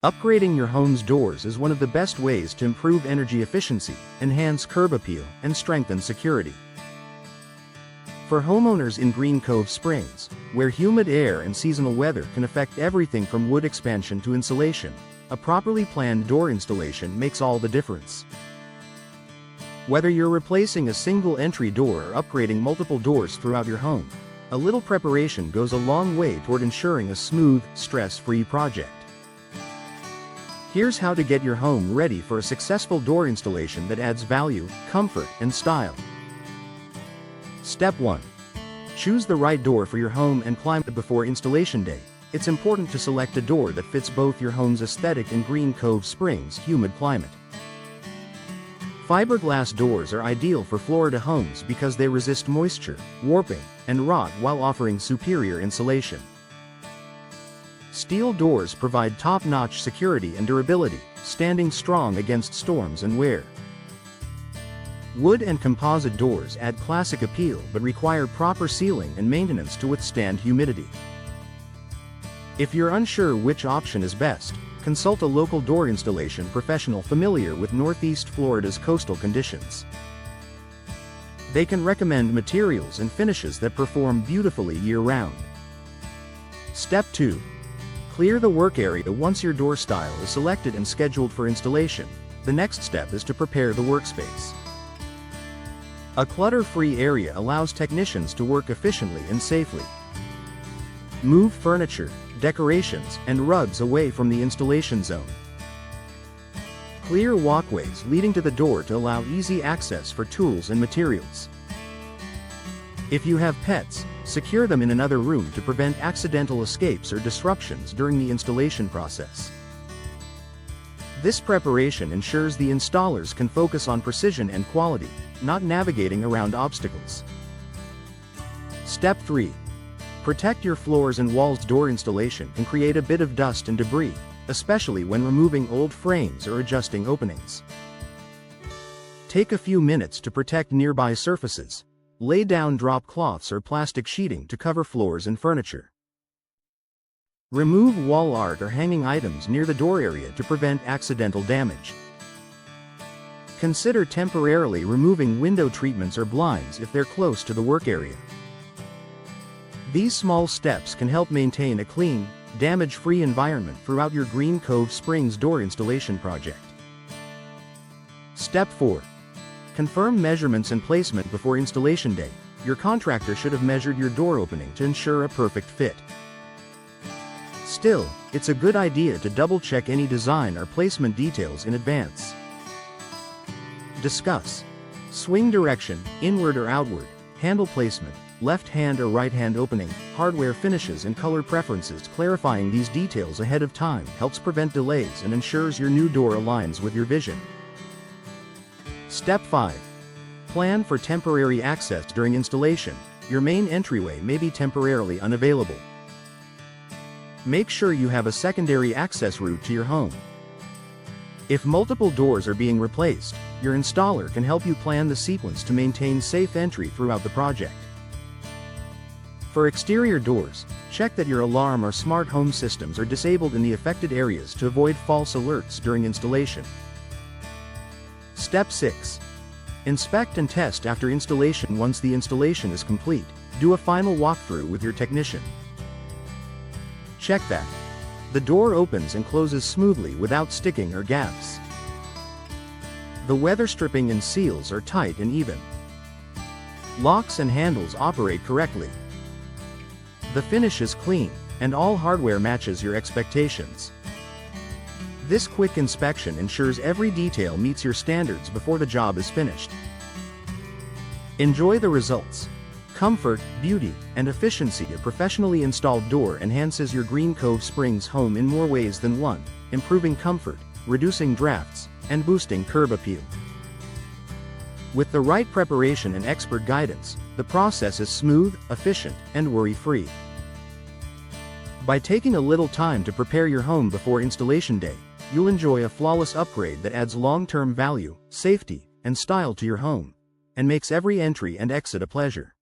Upgrading your home's doors is one of the best ways to improve energy efficiency, enhance curb appeal, and strengthen security. For homeowners in Green Cove Springs, where humid air and seasonal weather can affect everything from wood expansion to insulation, a properly planned door installation makes all the difference. Whether you're replacing a single entry door or upgrading multiple doors throughout your home, a little preparation goes a long way toward ensuring a smooth, stress-free project. Here's how to get your home ready for a successful door installation that adds value, comfort, and style. Step 1. Choose the right door for your home and climate. Before installation day, it's important to select a door that fits both your home's aesthetic and Green Cove Springs' humid climate. Fiberglass doors are ideal for Florida homes because they resist moisture, warping, and rot while offering superior insulation. Steel doors provide top-notch security and durability, standing strong against storms and wear. Wood and composite doors add classic appeal but require proper sealing and maintenance to withstand humidity. If you're unsure which option is best, consult a local door installation professional familiar with Northeast Florida's coastal conditions. They can recommend materials and finishes that perform beautifully year-round. Step 2. Clear the work area. Once your door style is selected and scheduled for installation, the next step is to prepare the workspace. A clutter-free area allows technicians to work efficiently and safely. Move furniture, decorations, and rugs away from the installation zone. Clear walkways leading to the door to allow easy access for tools and materials. If you have pets, secure them in another room to prevent accidental escapes or disruptions during the installation process. This preparation ensures the installers can focus on precision and quality, not navigating around obstacles. Step 3. Protect your floors and walls. Door installation can create a bit of dust and debris, especially when removing old frames or adjusting openings. Take a few minutes to protect nearby surfaces. Lay down drop cloths or plastic sheeting to cover floors and furniture. Remove wall art or hanging items near the door area to prevent accidental damage. Consider temporarily removing window treatments or blinds if they're close to the work area. These small steps can help maintain a clean, damage-free environment throughout your Green Cove Springs door installation project. Step 4. Confirm measurements and placement before installation day. Your contractor should have measured your door opening to ensure a perfect fit. Still, it's a good idea to double-check any design or placement details in advance. Discuss swing direction, inward or outward, handle placement, left hand or right hand opening, hardware finishes and color preferences. Clarifying these details ahead of time helps prevent delays and ensures your new door aligns with your vision. Step 5. Plan for temporary access during installation. Your main entryway may be temporarily unavailable. Make sure you have a secondary access route to your home. If multiple doors are being replaced, your installer can help you plan the sequence to maintain safe entry throughout the project. For exterior doors, check that your alarm or smart home systems are disabled in the affected areas to avoid false alerts during installation. Step 6. Inspect and test after installation. Once the installation is complete, do a final walkthrough with your technician. Check that the door opens and closes smoothly without sticking or gaps. The weather stripping and seals are tight and even. Locks and handles operate correctly. The finish is clean, and all hardware matches your expectations. This quick inspection ensures every detail meets your standards before the job is finished. Enjoy the results. Comfort, beauty, and efficiency. A professionally installed door enhances your Green Cove Springs home in more ways than one, improving comfort, reducing drafts, and boosting curb appeal. With the right preparation and expert guidance, the process is smooth, efficient, and worry-free. By taking a little time to prepare your home before installation day, you'll enjoy a flawless upgrade that adds long-term value, safety, and style to your home, and makes every entry and exit a pleasure.